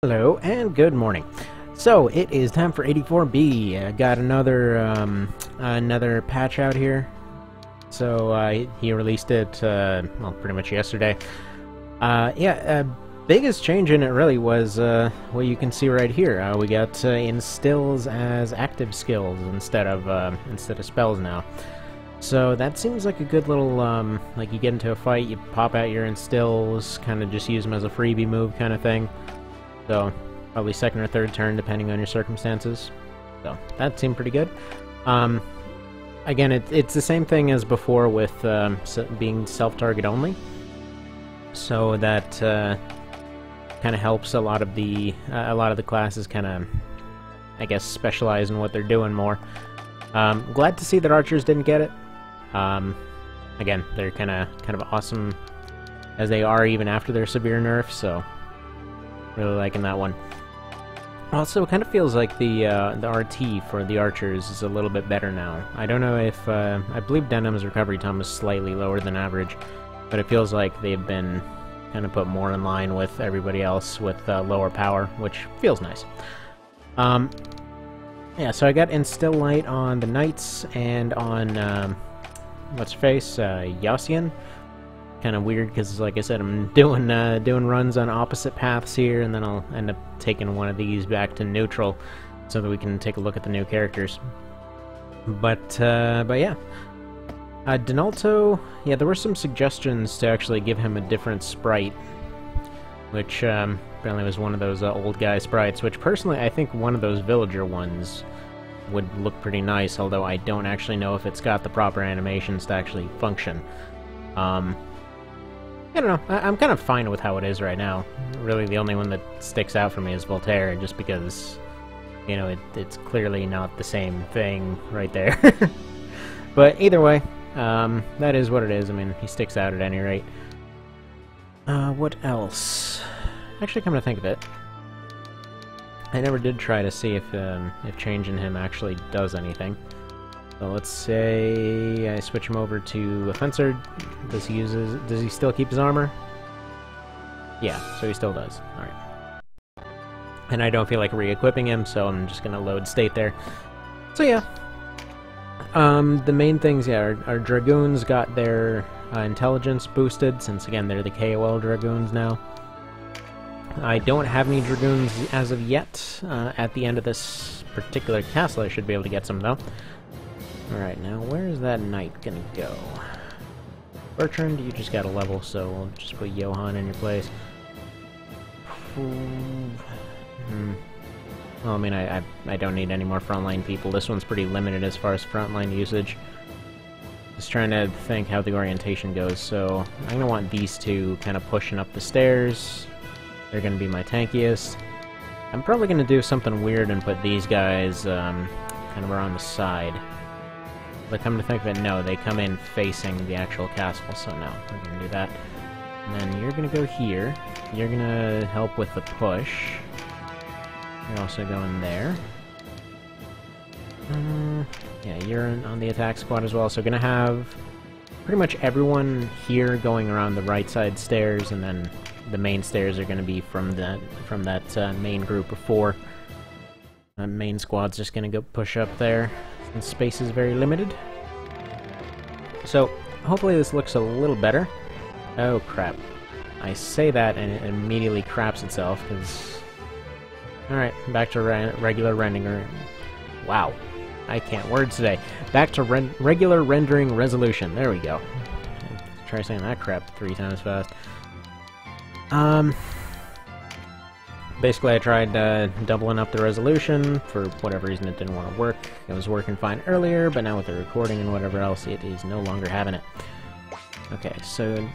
Hello and good morning. So it is time for 84B. I got another patch out here. So he released it well, pretty much yesterday. Biggest change in it really was what you can see right here. We got instills as active skills instead of spells now. So that seems like a good little like you get into a fight, you pop out your instills, kind of just use them as a freebie move kind of thing. So, probably second or third turn, depending on your circumstances. So, that seemed pretty good. Again, it's the same thing as before with being self-target only. So that kind of helps a lot of the classes kind of, I guess, specialize in what they're doing more. Glad to see that archers didn't get it. Again, they're kind of awesome as they are even after their severe nerf. So. Really liking that one. Also, it kind of feels like the RT for the archers is a little bit better now. I don't know if I believe Denham's recovery time is slightly lower than average, but it feels like they've been kind of put more in line with everybody else with lower power, which feels nice. Yeah, so I got Instill Light on the Knights and on what's her face, Yassian. Kind of weird because, like I said, I'm doing runs on opposite paths here, and then I'll end up taking one of these back to neutral so that we can take a look at the new characters. But yeah, Donalto, yeah, there were some suggestions to actually give him a different sprite, which apparently was one of those old guy sprites. Which personally, I think one of those villager ones would look pretty nice, although I don't actually know if it's got the proper animations to actually function. I don't know, I'm kind of fine with how it is right now. Really, the only one that sticks out for me is Voltaire, just because, you know, it's clearly not the same thing right there. But either way, that is what it is. I mean, he sticks out at any rate. What else? Actually, come to think of it, I never did try to see if changing him actually does anything. So let's say I switch him over to a fencer. Does he still keep his armor? Yeah, so he still does. Alright. And I don't feel like re-equipping him, so I'm just gonna load state there. So yeah. The main things, yeah, our Dragoons got their intelligence boosted, since again they're the KOL Dragoons now. I don't have any Dragoons as of yet. At the end of this particular castle I should be able to get some though. Alright, now where is that knight gonna go? Bertrand, you just got a level, so we'll just put Johann in your place. Well, I mean, I don't need any more frontline people. This one's pretty limited as far as frontline usage. Just trying to think how the orientation goes, so I'm gonna want these two kind of pushing up the stairs. They're gonna be my tankiest. I'm probably gonna do something weird and put these guys kind of around the side. But come to think of it, no, they come in facing the actual castle, so no, we're gonna do that. And then you're gonna go here. You're gonna help with the push. You're also going there. Yeah, you're on the attack squad as well, so gonna have pretty much everyone here going around the right side stairs, and then the main stairs are gonna be from that main group of 4. Main squad's just gonna go push up there. And space is very limited. So, hopefully this looks a little better. Oh crap. I say that and it immediately craps itself, because... Alright, back to regular rendering. Wow. I can't words today. Back to regular rendering resolution. There we go. Try saying that crap 3 times fast. Basically, I tried doubling up the resolution. For whatever reason, it didn't want to work. It was working fine earlier, but now with the recording and whatever else, it is no longer having it. Okay, so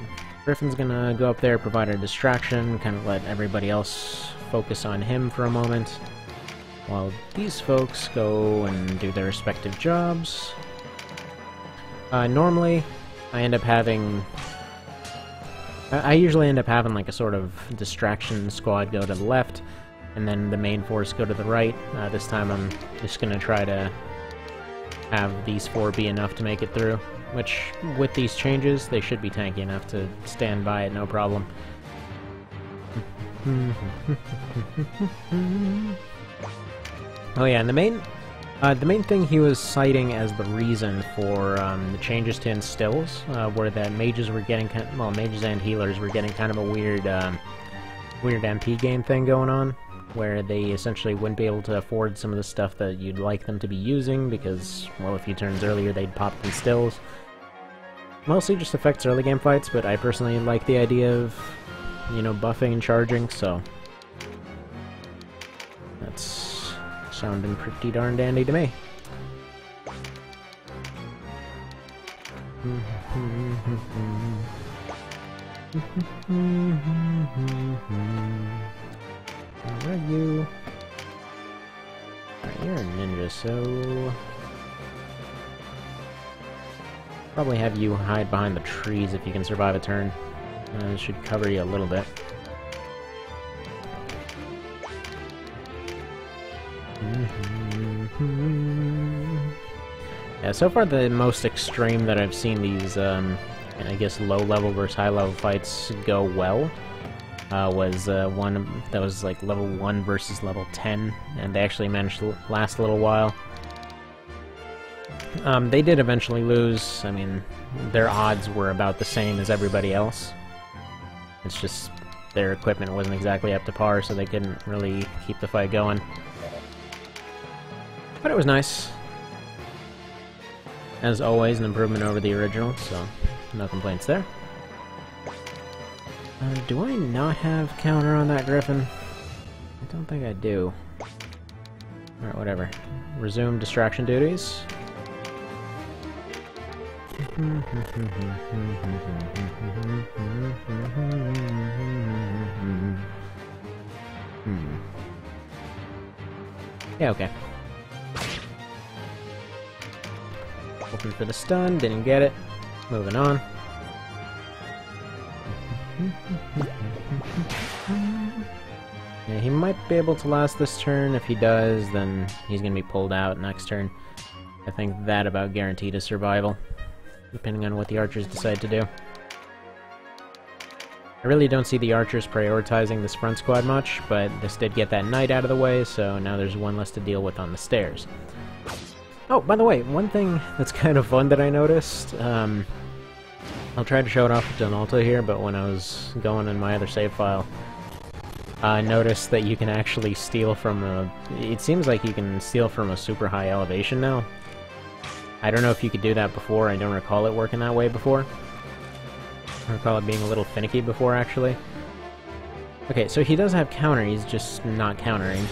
Griffin's gonna go up there, provide a distraction, kind of let everybody else focus on him for a moment, while these folks go and do their respective jobs. Normally, I usually end up having like a sort of distraction squad go to the left, and then the main force go to the right. This time I'm just gonna try to have these 4 be enough to make it through, which, with these changes, they should be tanky enough to stand by it, no problem. Oh yeah, and the main thing he was citing as the reason for the changes to instills were that mages were getting mages and healers were getting kind of a weird MP gain thing going on, where they essentially wouldn't be able to afford some of the stuff that you'd like them to be using because, well, a few turns earlier they'd pop instills. Mostly just affects early game fights, but I personally like the idea of, you know, buffing and charging, so that's sounding pretty darn dandy to me. Where are you? Alright, you're a ninja, so probably have you hide behind the trees if you can survive a turn. It should cover you a little bit. Yeah, so far the most extreme that I've seen these, I guess, low-level versus high-level fights go well was one that was like level 1 versus level 10, and they actually managed to last a little while. They did eventually lose. I mean, their odds were about the same as everybody else. It's just their equipment wasn't exactly up to par, so they couldn't really keep the fight going. But it was nice. As always, an improvement over the original, so no complaints there. Do I not have counter on that griffin? I don't think I do. Alright, whatever. Resume distraction duties. Yeah, okay. Hoping for the stun, didn't get it. Moving on. Yeah, he might be able to last this turn. If he does, then he's gonna be pulled out next turn. I think that about guaranteed his survival, depending on what the archers decide to do. I really don't see the archers prioritizing this front squad much, but this did get that knight out of the way, so now there's one less to deal with on the stairs. Oh, by the way, one thing that's kind of fun that I noticed, I'll try to show it off with Donalto here, but when I was going in my other save file, I noticed that you can actually steal from a... It seems like you can steal from a super high elevation now. I don't know if you could do that before. I don't recall it working that way before. I recall it being a little finicky before, actually. Okay, so he does have counter, he's just not countering.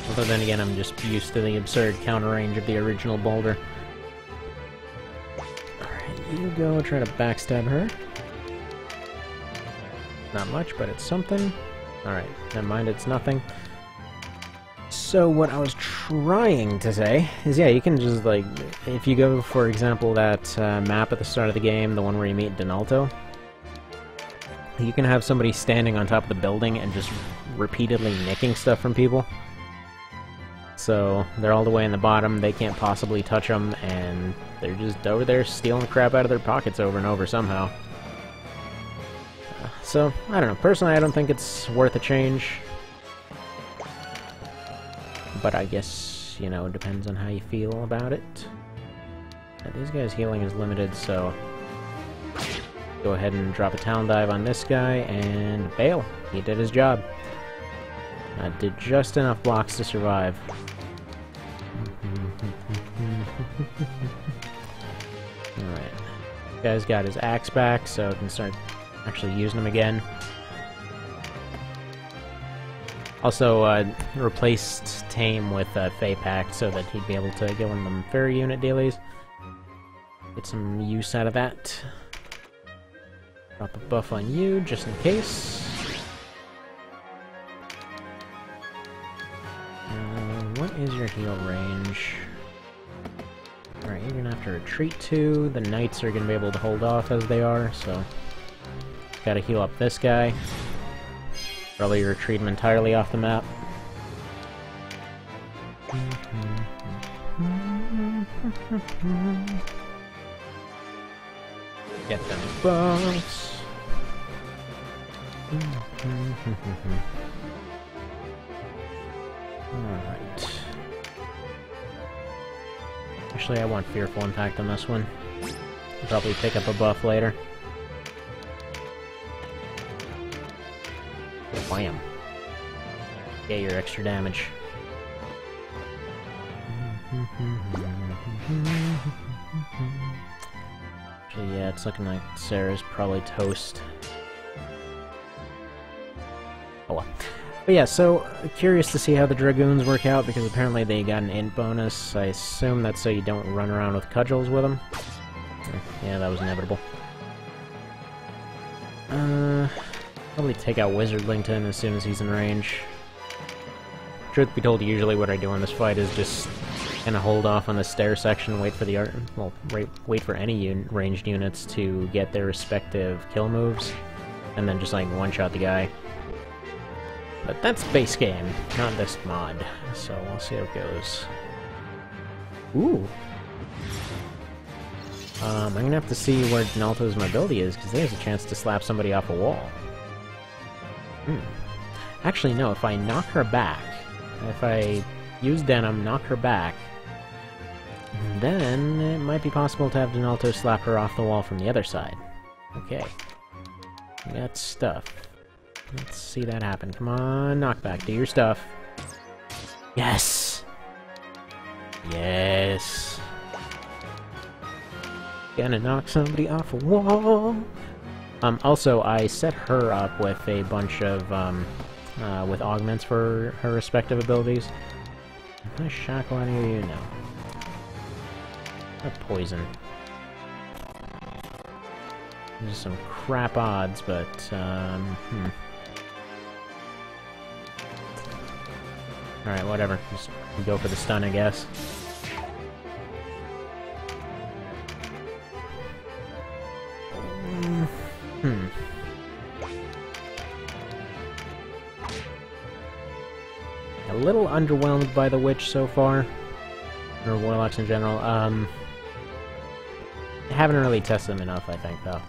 Although then again, I'm just used to the absurd counter range of the original boulder. Alright, you go try to backstab her. Not much, but it's something. Alright, never mind, it's nothing. So what I was trying to say is, yeah, you can just, like, if you go, for example, that map at the start of the game, the one where you meet Donalto, you can have somebody standing on top of the building and just repeatedly nicking stuff from people. So they're all the way in the bottom, they can't possibly touch them, and they're just over there stealing crap out of their pockets over and over somehow. So, I don't know. Personally, I don't think it's worth a change. But I guess, you know, it depends on how you feel about it. These guys' healing is limited, so go ahead and drop a talon dive on this guy, and bail. He did his job. Did just enough blocks to survive. Alright. Guy's got his axe back, so we can start actually using them again. Also, replaced Tame with Fey Pact so that he'd be able to go in them fairy unit dailies. Get some use out of that. Drop a buff on you, just in case. What is your heal range? Alright, you're gonna have to retreat too. The knights are gonna be able to hold off as they are, so gotta heal up this guy. Probably retreat him entirely off the map. Get them buffs. Alright. Actually, I want Fearful Impact on this one. I'll probably pick up a buff later. Wham. Get your extra damage. Actually, yeah, it's looking like Sarah's probably toast. Oh well. But yeah, so curious to see how the Dragoons work out, because apparently they got an int bonus. I assume that's so you don't run around with cudgels with them. Yeah, that was inevitable. Probably take out Wizard Linton as soon as he's in range. Truth be told, usually what I do in this fight is just kind of hold off on the stair section, wait for the wait for any ranged units to get their respective kill moves, and then just like one-shot the guy. But that's base game, not this mod, so we'll see how it goes. Ooh. I'm gonna have to see where Donalto's mobility is, because there's a chance to slap somebody off a wall. Actually, no, if I knock her back, if I use Denim, knock her back, then it might be possible to have Donalto slap her off the wall from the other side. Okay. We got stuff. Let's see that happen. Come on, knockback, do your stuff. Yes! Yes! Gonna knock somebody off a wall! Also, I set her up with a bunch of, with augments for her respective abilities. Can I shackle any of you? No. Or poison. There's some crap odds, but, Alright, whatever. Just go for the stun, I guess. A little underwhelmed by the Witch so far. Or Warlocks in general. Haven't really tested them enough, I think, though.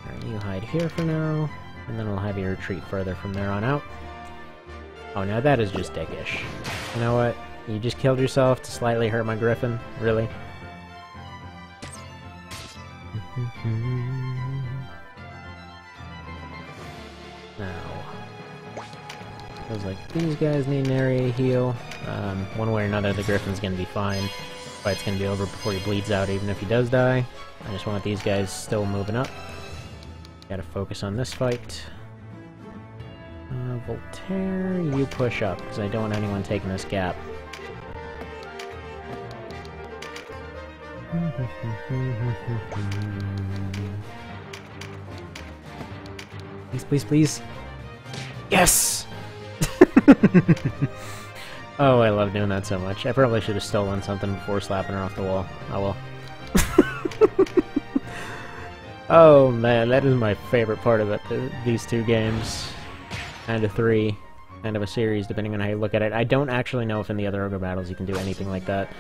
Alright, you hide here for now, and then we'll have you retreat further from there on out. Oh, now that is just dickish. You know what? You just killed yourself to slightly hurt my Griffin? Really? Now, feels like these guys need an area heal. One way or another, the Griffin's gonna be fine. Fight's gonna be over before he bleeds out, even if he does die. I just want these guys still moving up. Gotta focus on this fight. Voltaire, you push up, because I don't want anyone taking this gap. Please, please, please. Yes! Oh, I love doing that so much. I probably should have stolen something before slapping her off the wall. Oh well. Oh man, that is my favorite part of it. These two games. Kind of three. Kind of a series, depending on how you look at it. I don't actually know if in the other Ogre battles you can do anything like that.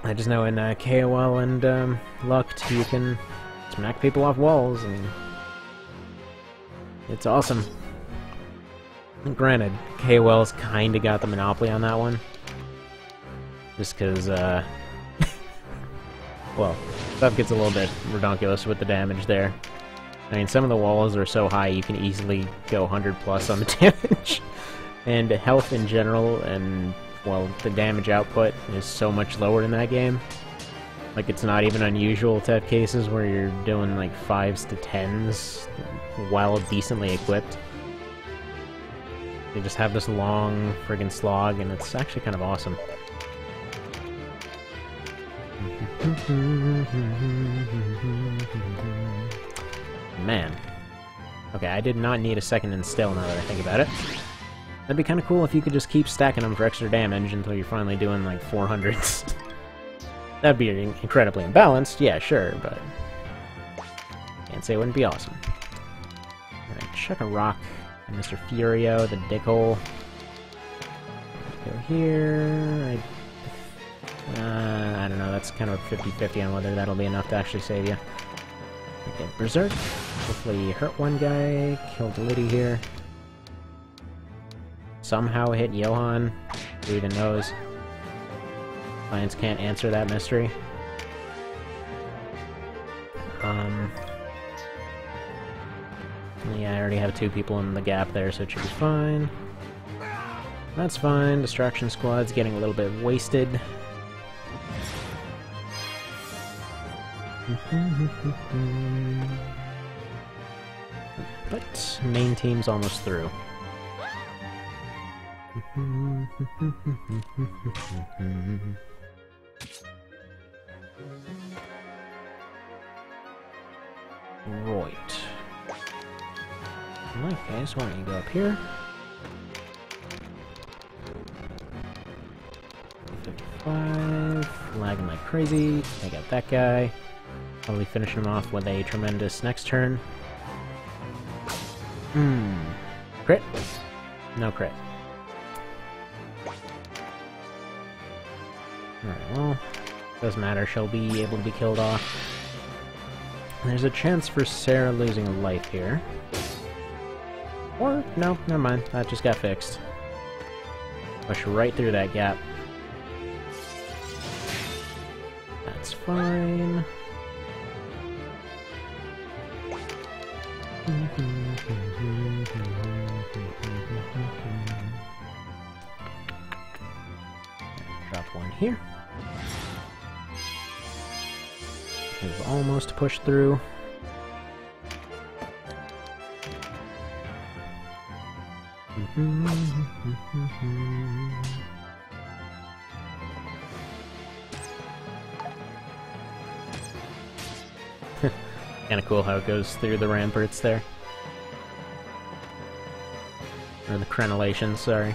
I just know in KOL and Lucked you can smack people off walls, and it's awesome. Granted, KOL's kinda got the monopoly on that one. Just because, well, stuff gets a little bit redonkulous with the damage there. I mean, some of the walls are so high you can easily go 100 plus on the damage. And health in general, and, well, the damage output is so much lower in that game. Like, it's not even unusual to have cases where you're doing, like, 5s to 10s while decently equipped. You just have this long friggin' slog, and it's actually kind of awesome. Man. Okay, I did not need a second instill now that I think about it. That'd be kind of cool if you could just keep stacking them for extra damage until you're finally doing, like, 400s. That'd be incredibly imbalanced, yeah, sure, but can't say it wouldn't be awesome. Alright, chuck a rock at Mr. Furio, the dickhole. Go here. I don't know, that's kind of a 50-50 on whether that'll be enough to actually save you. Okay, Berserk. Hopefully hurt one guy, killed Liddy here. Somehow hit Johan. Who even knows? Science can't answer that mystery. Yeah, I already have 2 people in the gap there, so it should be fine. That's fine. Distraction squad's getting a little bit wasted. But main team's almost through. Right. Okay, so why don't you go up here? 55, lagging like crazy. I got that guy. Probably finish him off with a tremendous next turn. Crit? No crit. Alright, well, doesn't matter. She'll be able to be killed off. And there's a chance for Sarah losing a life here. Or, no, never mind. That just got fixed. Push right through that gap. That's fine. Drop one here. We've almost pushed through. Kinda cool how it goes through the ramparts there. Or the crenellations, sorry.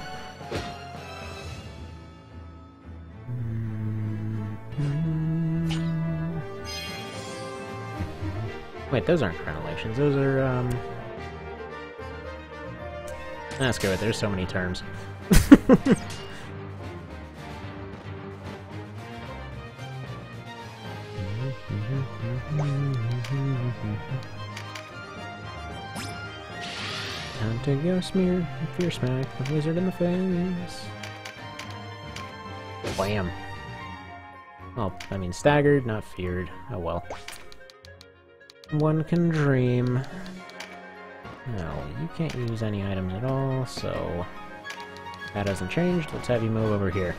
Wait, those aren't crenellations, those are, That's good, there's so many terms. Time to go smear fear smack the wizard in the face. Wham. Well, I mean staggered, not feared. Oh well. One can dream. No, you can't use any items at all, so that hasn't changed. Let's have you move over here.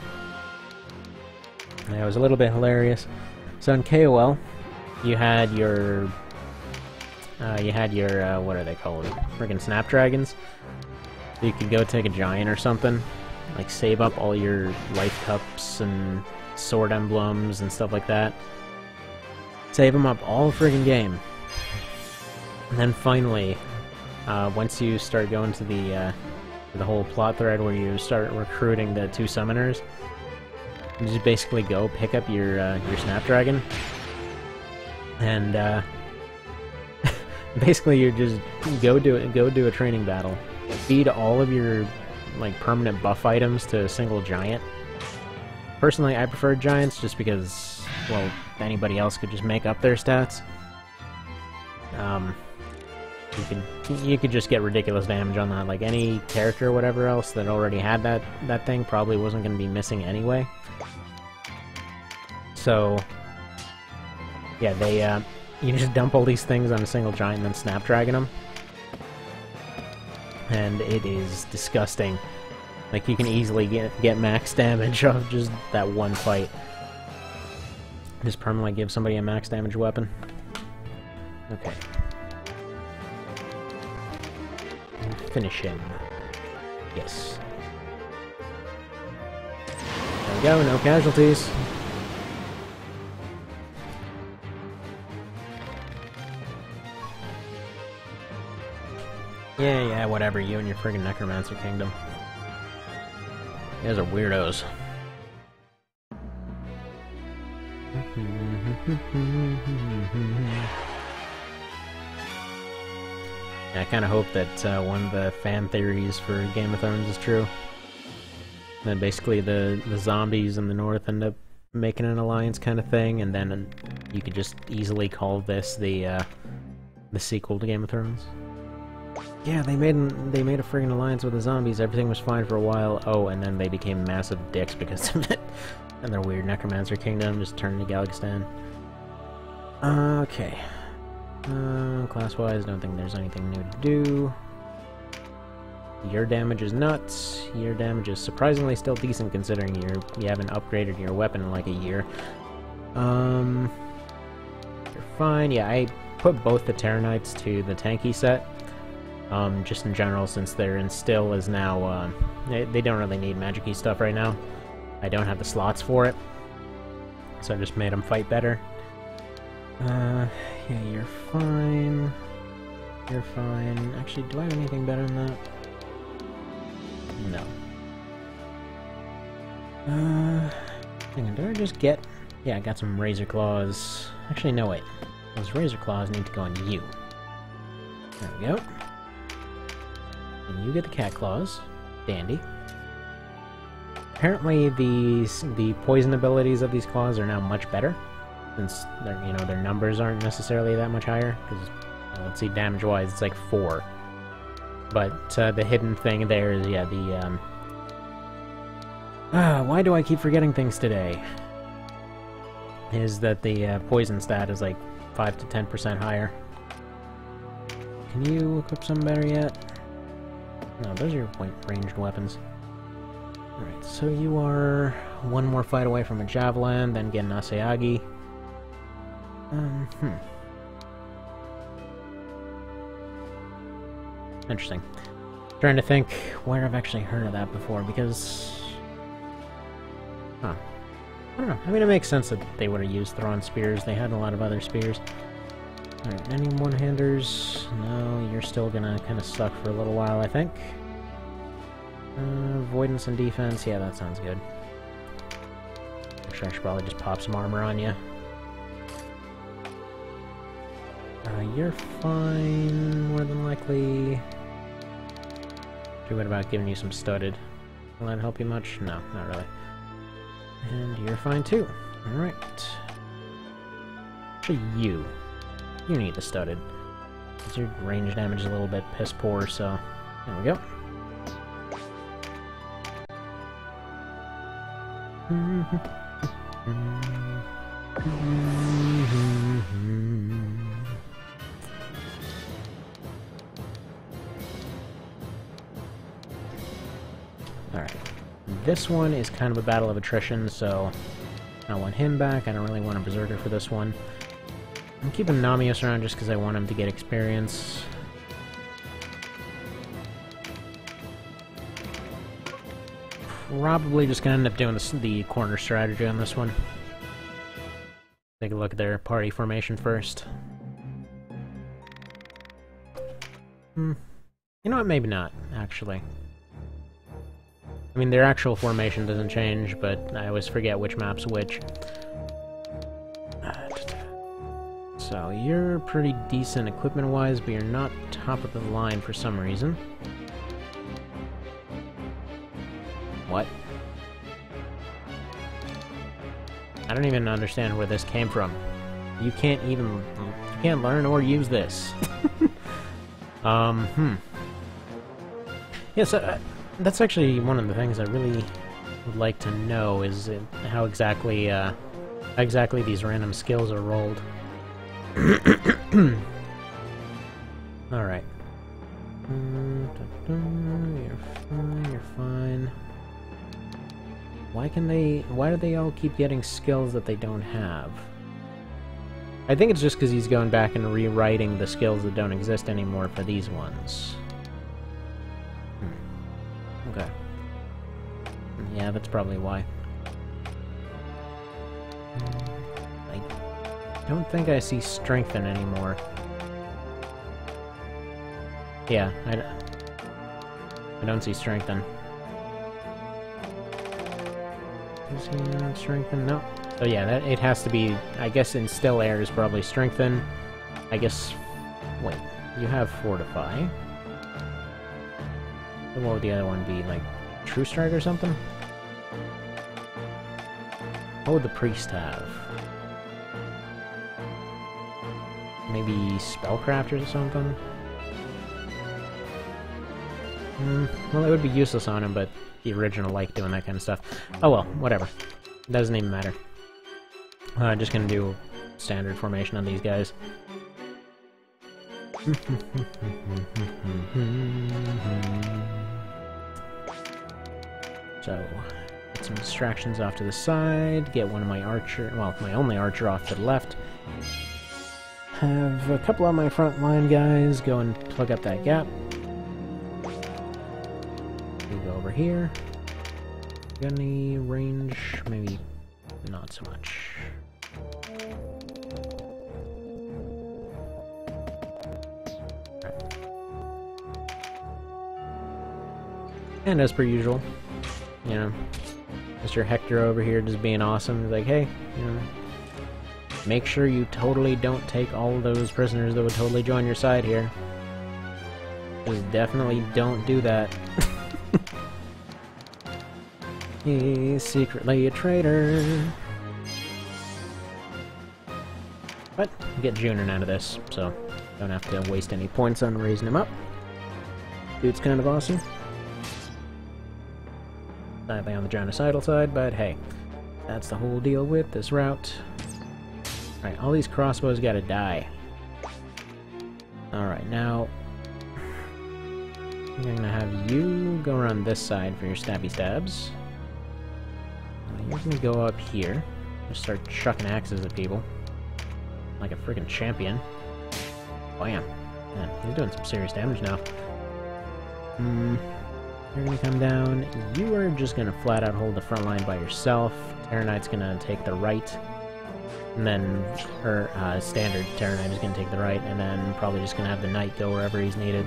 That was a little bit hilarious. So in KOL, you had your what are they called? Friggin' snapdragons. So you could go take a giant or something, like save up all your life cups and sword emblems and stuff like that. Save them up all friggin' game. And then finally, once you start going to the whole plot thread where you start recruiting the 2 summoners, you just basically go pick up your snapdragon, and basically you just go do a training battle, feed all of your like permanent buff items to a single giant. Personally, I prefer giants just because, well, anybody else could just make up their stats. You could just get ridiculous damage on that. Like any character or whatever else that already had that thing probably wasn't going to be missing anyway. So yeah, you just dump all these things on a single giant and then snapdragon them, and it is disgusting. Like you can easily get max damage off just that one fight. Just permanently give somebody a max damage weapon. Okay. Finish him. Yes. There we go, no casualties. Yeah, whatever, you and your friggin' Necromancer Kingdom. You guys are weirdos. I kind of hope that one of the fan theories for Game of Thrones is true. That basically the zombies in the north end up making an alliance kind of thing, and then you could just easily call this the The sequel to Game of Thrones. Yeah, they made a friggin' alliance with the zombies. Everything was fine for a while. Oh, and then they became massive dicks because of it. And their weird necromancer kingdom just turned into Galgistan. Okay. Class-wise, don't think there's anything new to do. Your damage is nuts. Your damage is surprisingly still decent considering you haven't upgraded your weapon in like a year. You're fine. Yeah, I put both the Terranites to the tanky set. Just in general, since their Instill is now, they don't really need magic-y stuff right now. I don't have the slots for it. So I just made them fight better. Yeah, you're fine. You're fine. Actually, do I have anything better than that? No. Hang on, did I just get... Yeah, I got some Razor Claws. Actually, no, wait. Those Razor Claws need to go on you. There we go. And you get the Cat Claws. Dandy. Apparently, the poison abilities of these claws are now much better. Since, their numbers aren't necessarily that much higher. Because, let's see, damage-wise, it's like 4. But the hidden thing there is, yeah, the, why do I keep forgetting things today? Is that the poison stat is like 5 to 10% higher. Can you equip some better yet? No, those are your ranged weapons. Alright, so you are one more fight away from a Javelin, then get an Aseagi. Interesting. Trying to think where I've actually heard of that before, because... Huh. I don't know. I mean, it makes sense that they would have used Thrawn spears. They had a lot of other spears. Alright, any one-handers? No, you're still gonna kind of suck for a little while, I think. Avoidance and defense, yeah, that sounds good. Actually, I should probably just pop some armor on you. You're fine, more than likely. What about giving you some studded? Will that help you much? No, not really. And you're fine too. Alright. Actually, you need the studded. Because your range damage is a little bit piss poor, so there we go. Alright. This one is kind of a battle of attrition, so I want him back. I don't really want a Berserker for this one. I'm keeping Namios around just because I want him to get experience. Probably just gonna end up doing the corner strategy on this one. Take a look at their party formation first. You know what? Maybe not, actually. I mean, their actual formation doesn't change, but I always forget which map's which. So, you're pretty decent equipment-wise, but you're not top of the line for some reason. What? I don't even understand where this came from. You can't learn or use this. Yeah, so, that's actually one of the things I really would like to know, is how exactly these random skills are rolled. Alright. You're fine, you're fine. Why do they all keep getting skills that they don't have? I think it's just because he's going back and rewriting the skills that don't exist anymore for these ones. Okay. Yeah, that's probably why. I don't think I see Strengthen anymore. Yeah, I don't see Strengthen. Is he not Strengthen? No. So yeah, it has to be, I guess Instill Air is probably Strengthen. I guess, wait, you have Fortify. What would the other one be, like, True Strike or something? What would the Priest have? maybe spellcrafters or something? Well, it would be useless on him, but the original liked doing that kind of stuff. Oh well, whatever. Doesn't even matter. Just gonna do standard formation on these guys. So, get some distractions off to the side, get one of my archer, well, my only archer off to the left. Have a couple of my front line guys go and plug up that gap. We go over here. Got any range? Maybe not so much. And as per usual, you know, Mr. Hector over here just being awesome. He's like, hey, you know, make sure you totally don't take all of those prisoners that would totally join your side here. Just definitely don't do that. He's secretly a traitor. But get Junin out of this, so don't have to waste any points on raising him up. Dude's kind of awesome. Slightly on the genocidal side, but hey, that's the whole deal with this route. Alright, all these crossbows gotta die. Alright, now I'm gonna have you go around this side for your stabby stabs. You're gonna go up here, just start chucking axes at people. Like a freaking champion. Bam. Man, he's doing some serious damage now. You're gonna come down. You are just gonna flat out hold the front line by yourself. Terror Knight's gonna take the right. And then, standard Terror Knight is gonna take the right, and then probably just gonna have the Knight go wherever he's needed.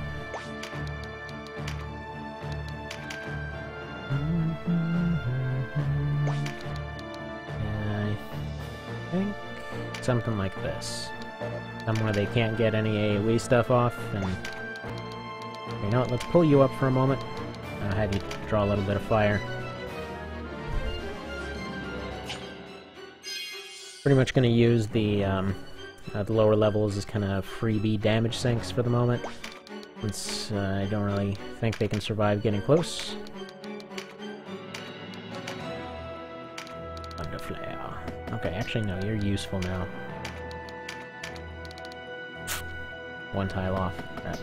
I think something like this. Somewhere they can't get any AoE stuff off, and you know what, let's pull you up for a moment. I'll have you draw a little bit of fire. Pretty much going to use the lower levels as kind of freebie damage sinks for the moment, since I don't really think they can survive getting close. Thunder Flare. Okay, actually no, you're useful now. One tile off. Right.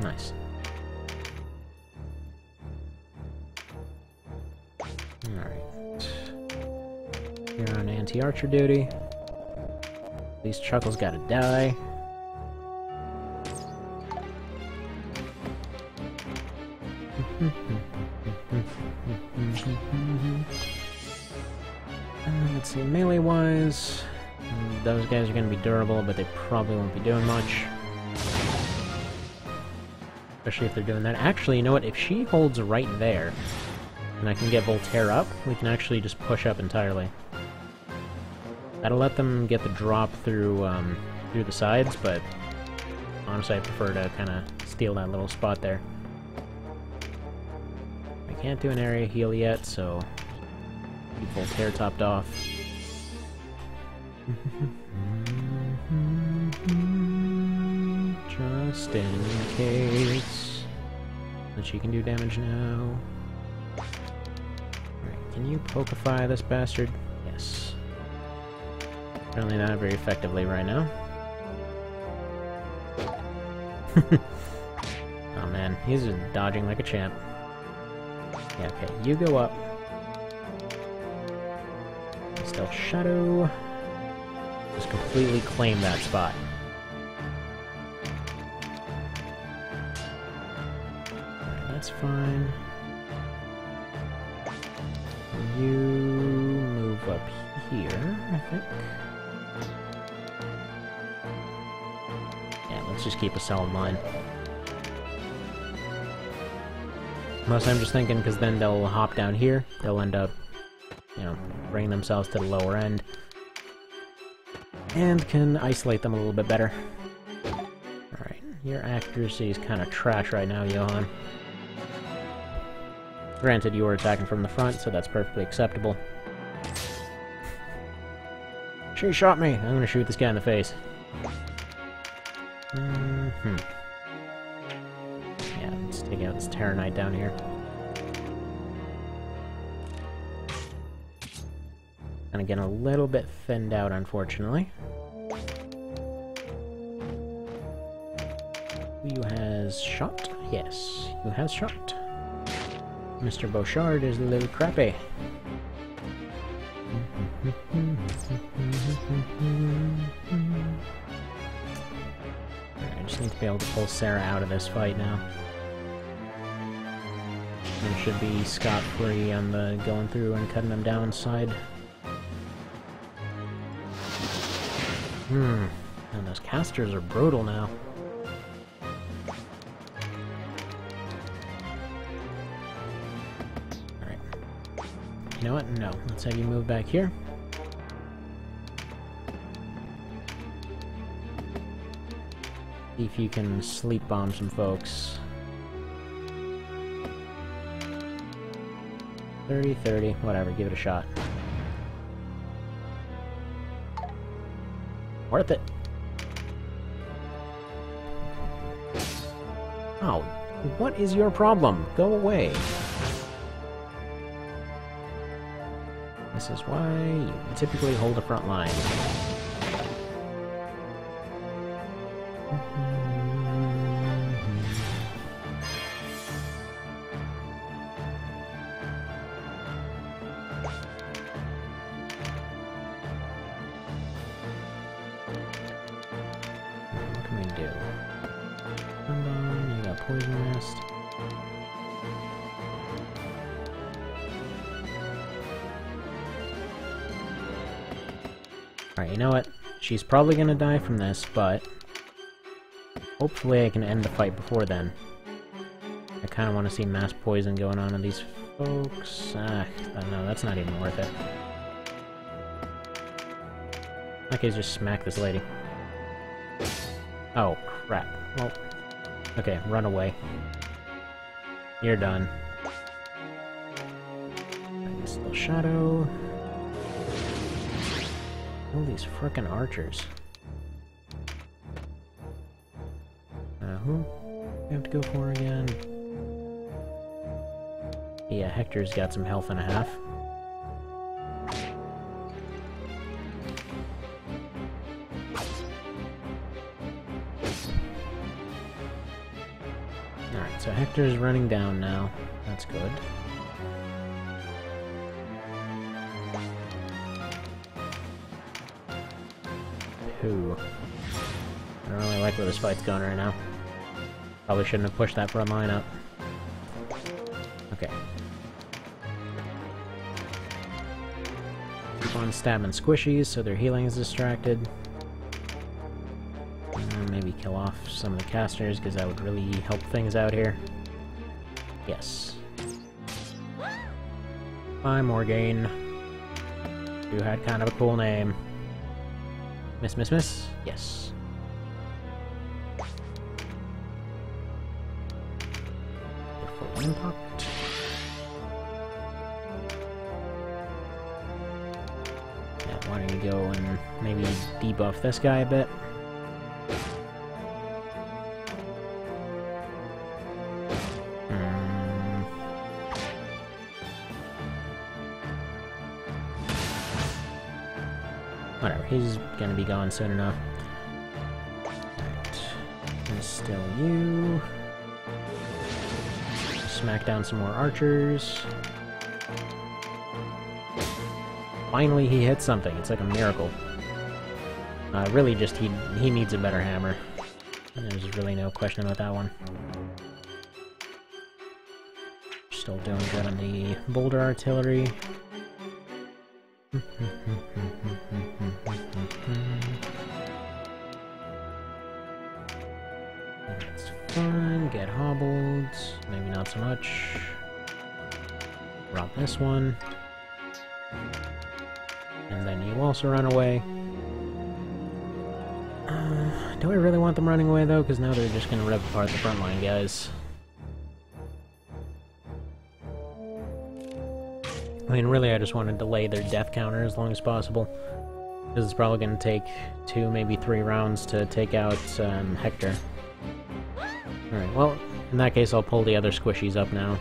Nice. Alright. You're on anti-archer duty. These chuckles gotta die. Let's see, melee-wise, those guys are going to be durable, but they probably won't be doing much. Especially if they're doing that. Actually, you know what? If she holds right there, and I can get Voltaire up, we can actually just push up entirely. That'll let them get the drop through through the sides, but honestly I prefer to kind of steal that little spot there. I can't do an area heal yet, so keep Voltaire topped off. Just in case that she can do damage now. Alright, can you pokafy this bastard? Yes. Apparently not very effectively right now. Oh man, he's just dodging like a champ. Yeah, okay, you go up. Stealth Shadow. Just completely claim that spot. Alright, that's fine. You move up here, I think. Yeah, let's just keep a solid line. Most I'm just thinking, because then they'll hop down here, they'll end up, you know, bringing themselves to the lower end. And can isolate them a little bit better. Alright, your accuracy is kind of trash right now, Johan. Granted, you were attacking from the front, so that's perfectly acceptable. She shot me! I'm gonna shoot this guy in the face. Yeah, let's take out this Terranite down here. Kinda getting a little bit thinned out, unfortunately. Who has shot? Yes, who has shot? Mr. Beauchard is a little crappy. I just need to be able to pull Sarah out of this fight now. And should be scot-free on the going through and cutting them down side. And those casters are brutal now. Alright. You know what? No. Let's have you move back here. See if you can sleep bomb some folks. 30, whatever, give it a shot. Worth it. Oh, what is your problem? Go away. This is why you typically hold a front line. What can we do? You got Poison Mist. Alright, you know what? She's probably gonna die from this, but hopefully I can end the fight before then. I kind of want to see mass poison going on in these folks. No, that's not even worth it. Okay, just smack this lady. Oh, crap. Well, okay, run away. You're done. Still Shadow. All these frickin' archers. Who do we have to go for again? Yeah, Hector's got some health and a half. Alright, so Hector's running down now. That's good. Who? I don't really like where this fight's going right now. Probably shouldn't have pushed that front line up. Okay. Keep on stabbing squishies so their healing is distracted. Maybe kill off some of the casters, because that would really help things out here. Yes. Bye, Morgaine. You had kind of a cool name. Miss, miss, miss? Yes. For impact. Yeah, why don't you go and maybe debuff this guy a bit? Whatever, he's gonna be gone soon enough. Right. And still you. Smack down some more archers. Finally he hits something, it's like a miracle. Really just he needs a better hammer. And there's really no question about that one. Still doing good on the boulder artillery. That's fine, get hobbled, maybe not so much. Rob this one. And then you also run away. Do I really want them running away though? Because now they're just gonna rip apart the front line, guys. I mean, really, I just want to delay their death counter as long as possible. Because it's probably going to take 2, maybe 3 rounds to take out Hector. Alright, well, in that case, I'll pull the other squishies up now.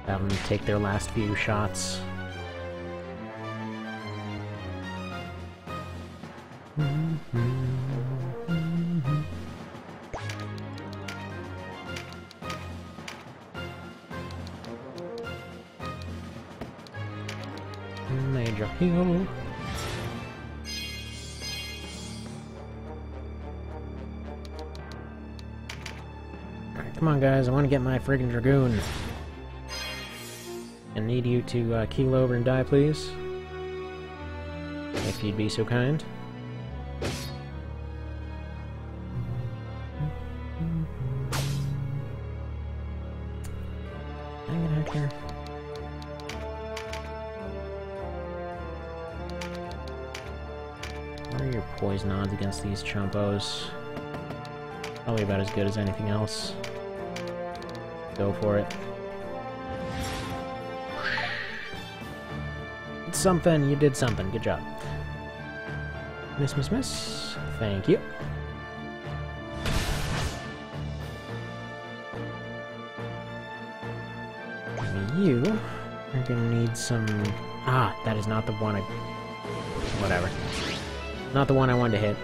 Have them take their last few shots. Major heal. Alright, come on guys, I want to get my friggin' Dragoon. I need you to keel over and die, please. If you'd be so kind. Dang it, Hector. What are your poison odds against these chompos? Probably about as good as anything else. Go for it. It's something, you did something, good job. Miss, miss, miss. Thank you. You are gonna need some... Ah, that is not the one I... Whatever. Not the one I wanted to hit.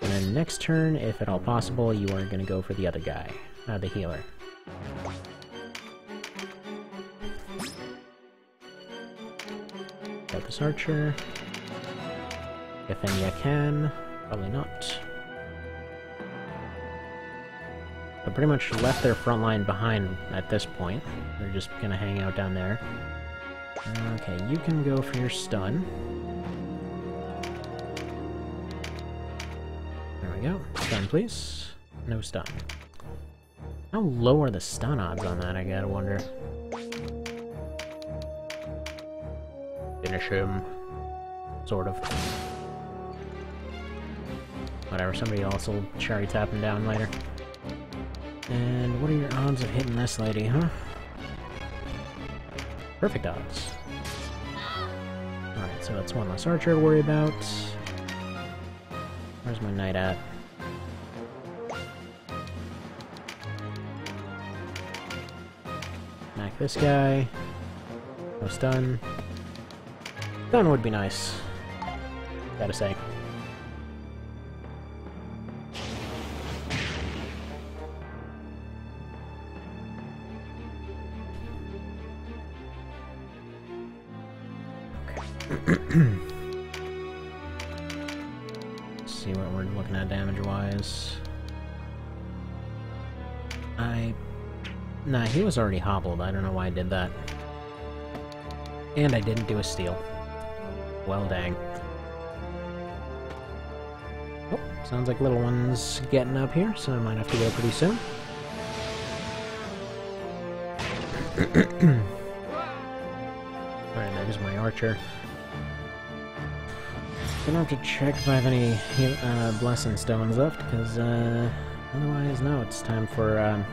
And then next turn, if at all possible, you are gonna go for the other guy. The healer. Got this archer. If any I can. Probably not. I pretty much left their front line behind at this point. They're just gonna hang out down there. Okay, you can go for your stun. There we go. Stun, please. No stun. How low are the stun odds on that, I gotta wonder. Finish him. Sort of. Whatever, somebody else will cherry tap him down later. And what are your odds of hitting this lady, huh? Perfect odds. Alright, so that's one less archer to worry about. Where's my knight at? Smack this guy. No stun. Stun would be nice. Gotta say. See what we're looking at damage-wise. Nah, he was already hobbled. I don't know why I did that. And I didn't do a steal. Well, dang. Oh, sounds like little one's getting up here, so I might have to go pretty soon. Alright, there's my archer. Gonna have to check if I have any blessing stones left, because otherwise, no, it's time for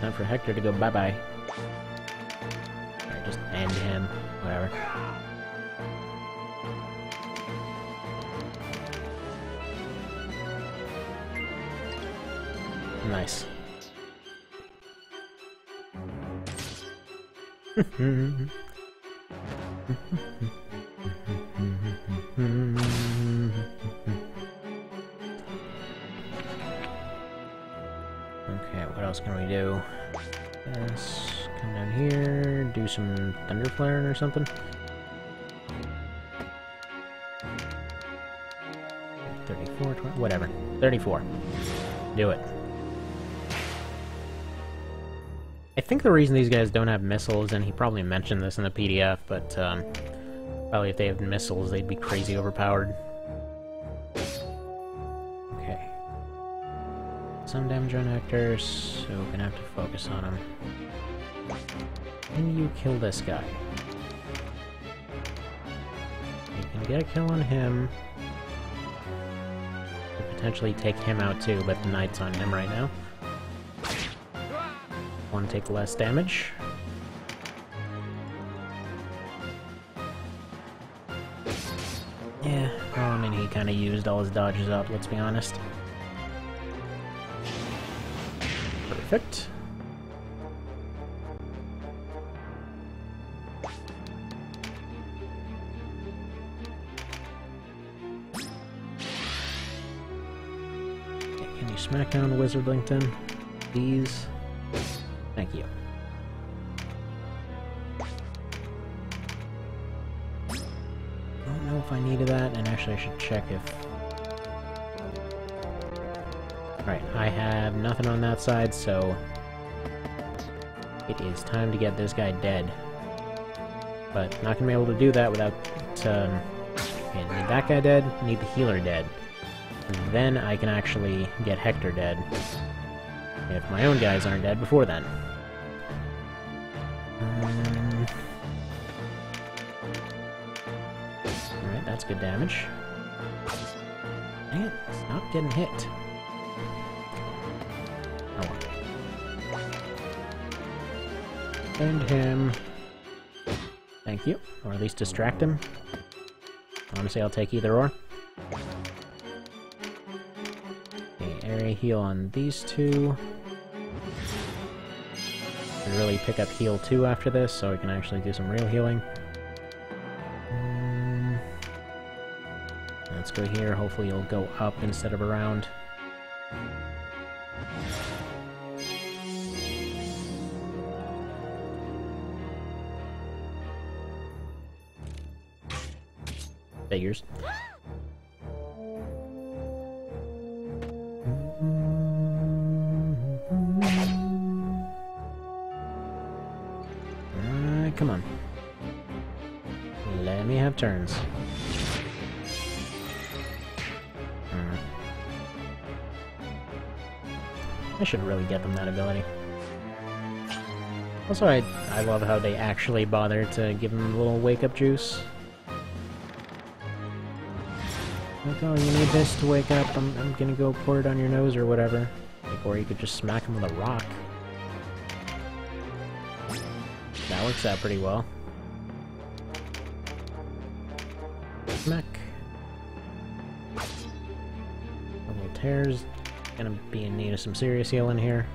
Hector to go bye-bye. Alright, just end him, whatever. Nice. Okay, what else can we do? Let's come down here, do some thunder flaring or something. 34, 20, whatever. 34. Do it. I think the reason these guys don't have missiles, and he probably mentioned this in the PDF, but probably if they had missiles, they'd be crazy overpowered. Okay. Some damage on Hector, so we're gonna have to focus on him. Can you kill this guy? You can get a kill on him. You could potentially take him out too, but the knight's on him right now. Want to take less damage. Yeah, well, I mean, he kind of used all his dodges up, let's be honest. Perfect. Okay, can you smack down Wizard Lincoln? Please? Thank you. Don't know if I needed that, and actually I should check if... Right, I have nothing on that side, so... It is time to get this guy dead. But not gonna be able to do that without... Okay, need that guy dead, need the healer dead. And then I can actually get Hector dead. If my own guys aren't dead before then. Alright, that's good damage. Dang it, it's not getting hit. Oh well. End him. Thank you. Or at least distract him. Honestly, I'll take either or. Okay, area heal on these two. Really pick up heal 2 after this, so we can actually do some real healing. Let's go here, hopefully you'll go up instead of around. Figures. Come on. Let me have turns. I should really get them that ability. Also, I love how they actually bother to give them a little wake-up juice. Like, oh, you need this to wake up, I'm gonna go pour it on your nose or whatever. Like, or you could just smack him with a rock. That works out pretty well. Smack. Double tears. Gonna be in need of some serious healing here.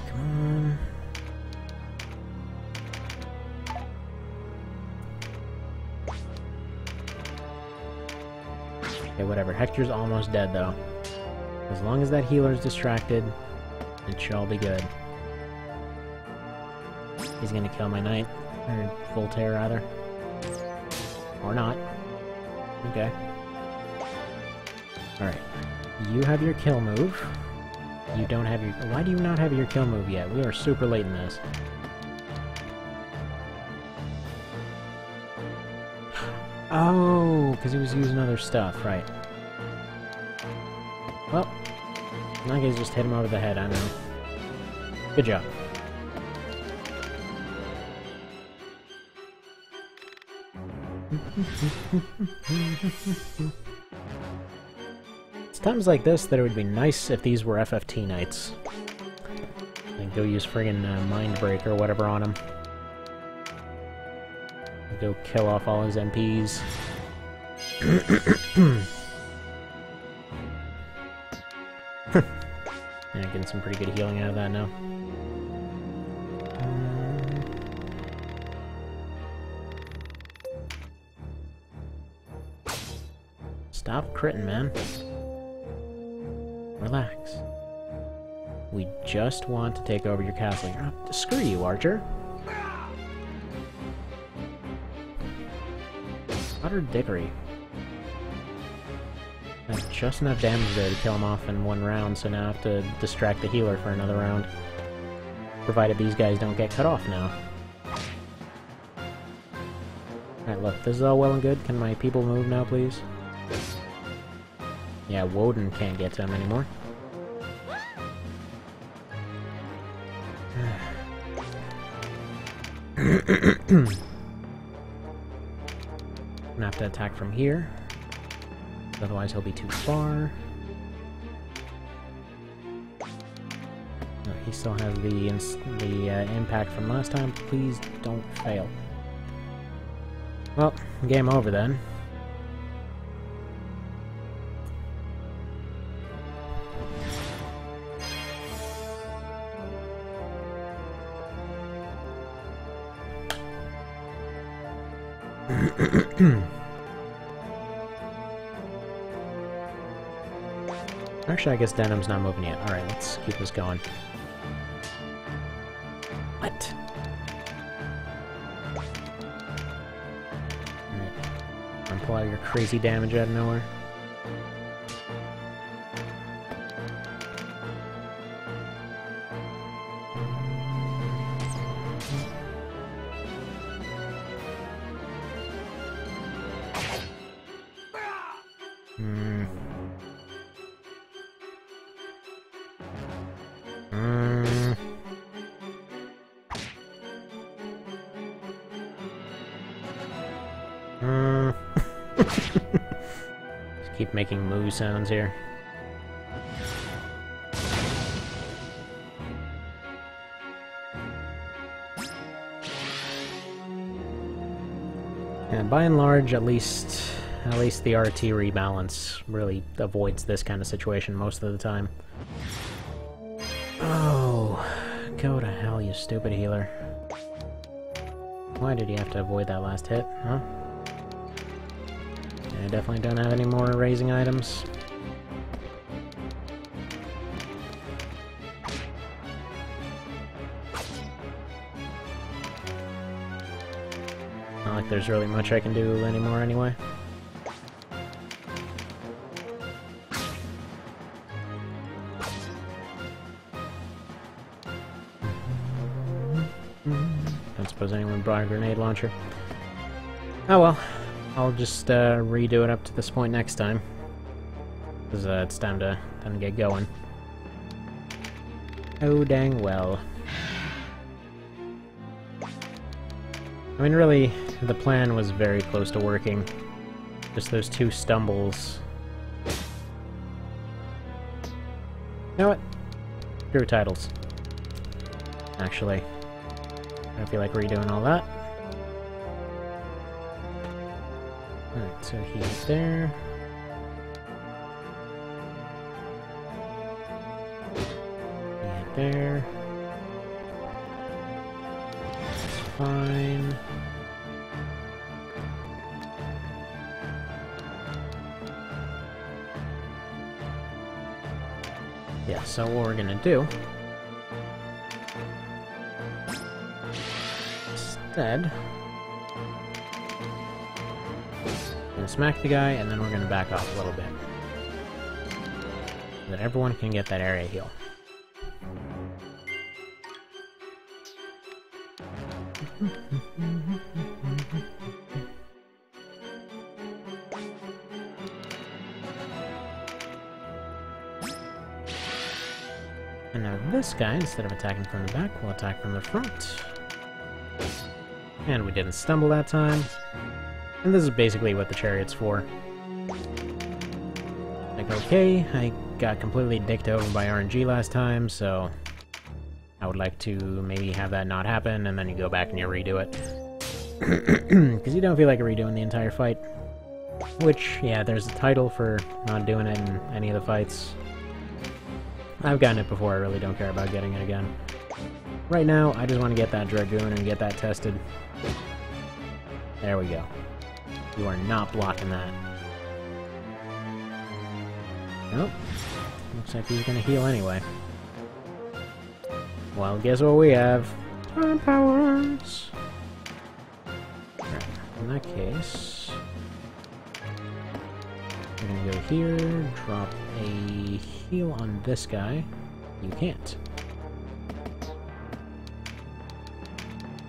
Come on. Okay, whatever. Hector's almost dead, though. As long as that healer's distracted, it should all be good. He's gonna kill my knight. Or Voltaire, rather. Or not. Okay. Alright. You have your kill move. You don't have your... Why do you not have your kill move yet? We are super late in this. Oh, because he was using other stuff, right. Well, in that case, just hit him over the head, I don't know. Good job. It's times like this that it would be nice if these were FFT nights. And go use friggin' Mind Break or whatever on him. Go kill off all his MPs. Yeah, getting some pretty good healing out of that now. Stop critting, man. Relax. We just want to take over your castle. Oh, screw you, Archer. Utter dickery. I have just enough damage there to kill him off in one round, so now I have to distract the healer for another round. Provided these guys don't get cut off now. Alright, look, this is all well and good. Can my people move now, please? Yeah, Woden can't get to him anymore. Gonna have to attack from here. Otherwise he'll be too far. still has the impact from last time. Please don't fail. Well, game over then. Actually, I guess Denim's not moving yet. Alright, let's keep this going. What? Alright. Pull out your crazy damage out of nowhere. Just keep making moo sounds here. And by and large, at least the RT rebalance really avoids this kind of situation most of the time. Oh, go to hell, you stupid healer. Why did he have to avoid that last hit, huh? I definitely don't have any more raising items. Not like there's really much I can do anymore anyway. Don't suppose anyone brought a grenade launcher. Oh well. I'll just redo it up to this point next time. Because it's time to get going. Oh dang well. I mean really, the plan was very close to working. Just those two stumbles. You know what? Screw titles. Actually. I don't feel like redoing all that. Alright, so he's there. And there. That's fine. Yeah, so what we're gonna do instead, we're gonna smack the guy and then we're gonna back off a little bit so that everyone can get that area heal. And now this guy, instead of attacking from the back, will attack from the front. And we didn't stumble that time. And this is basically what the chariot's for. Like, okay, I got completely dicked over by RNG last time, so I would like to maybe have that not happen, and then you go back and you redo it. Because you don't feel like redoing the entire fight. Which, yeah, there's a title for not doing it in any of the fights. I've gotten it before, I really don't care about getting it again. Right now, I just want to get that Dragoon and get that tested. There we go. You are not blocking that. Nope. Looks like he's gonna heal anyway. Well, guess what we have? Time powers! Alright, in that case... we're gonna go here, drop a heal on this guy. You can't.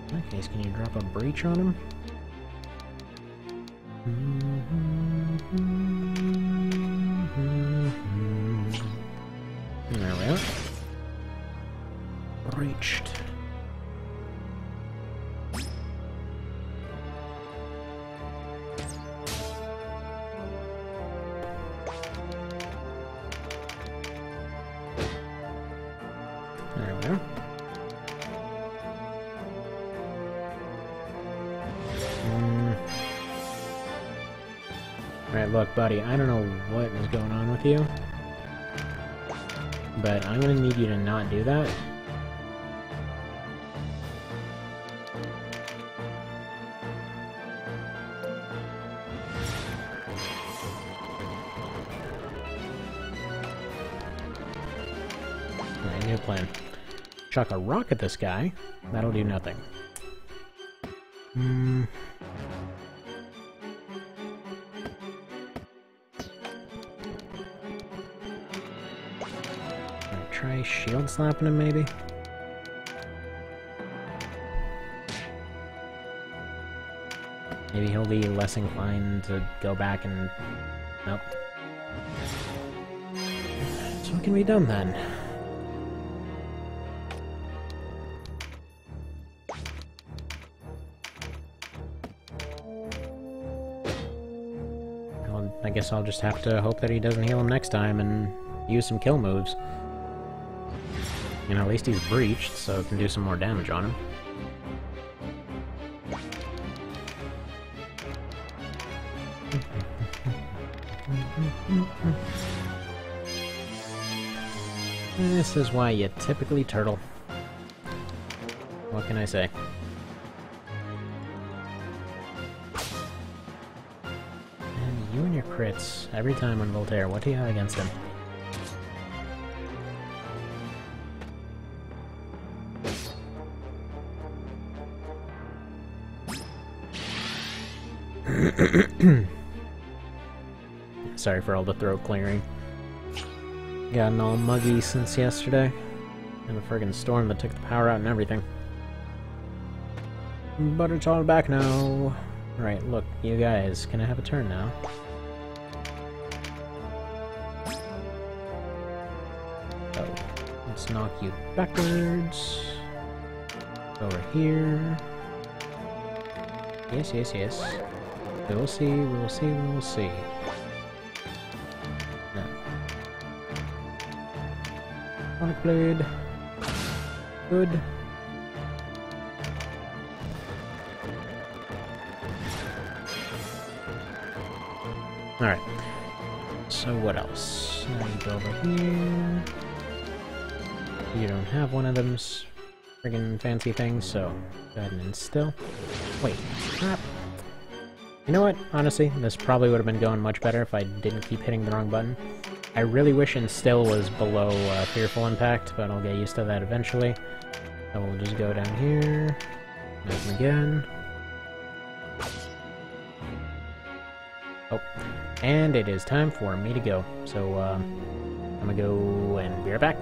In that case, can you drop a breach on him? There we are. Breached. There we are. Alright, look, buddy, I don't know what is going on with you, but I'm gonna need you to not do that. Alright, new plan. Chuck a rock at this guy. That'll do nothing. Try shield slapping him, maybe? Maybe he'll be less inclined to go back and... Nope. So what can be done then? Well, I guess I'll just have to hope that he doesn't heal him next time and use some kill moves. You know, at least he's breached, so it can do some more damage on him. This is why you typically turtle. What can I say? And you and your crits, every time on Voltaire, what do you have against him? Sorry for all the throat clearing. Gotten all muggy since yesterday. And a friggin' storm that took the power out and everything. But it's all back now. Right, look, you guys, can I have a turn now? Oh, let's knock you backwards. Over here. Yes, yes, yes. We will see, we will see, we will see. No. Sonic Blade. Good. Alright. So what else? Now you go over here. You don't have one of them friggin' fancy things, so go ahead and instill. Wait, crap. You know what? Honestly, this probably would have been going much better if I didn't keep hitting the wrong button. I really wish Instill was below Fearful Impact, but I'll get used to that eventually. So we'll just go down here, knock him again. Oh, and it is time for me to go. So, I'm gonna go and be right back.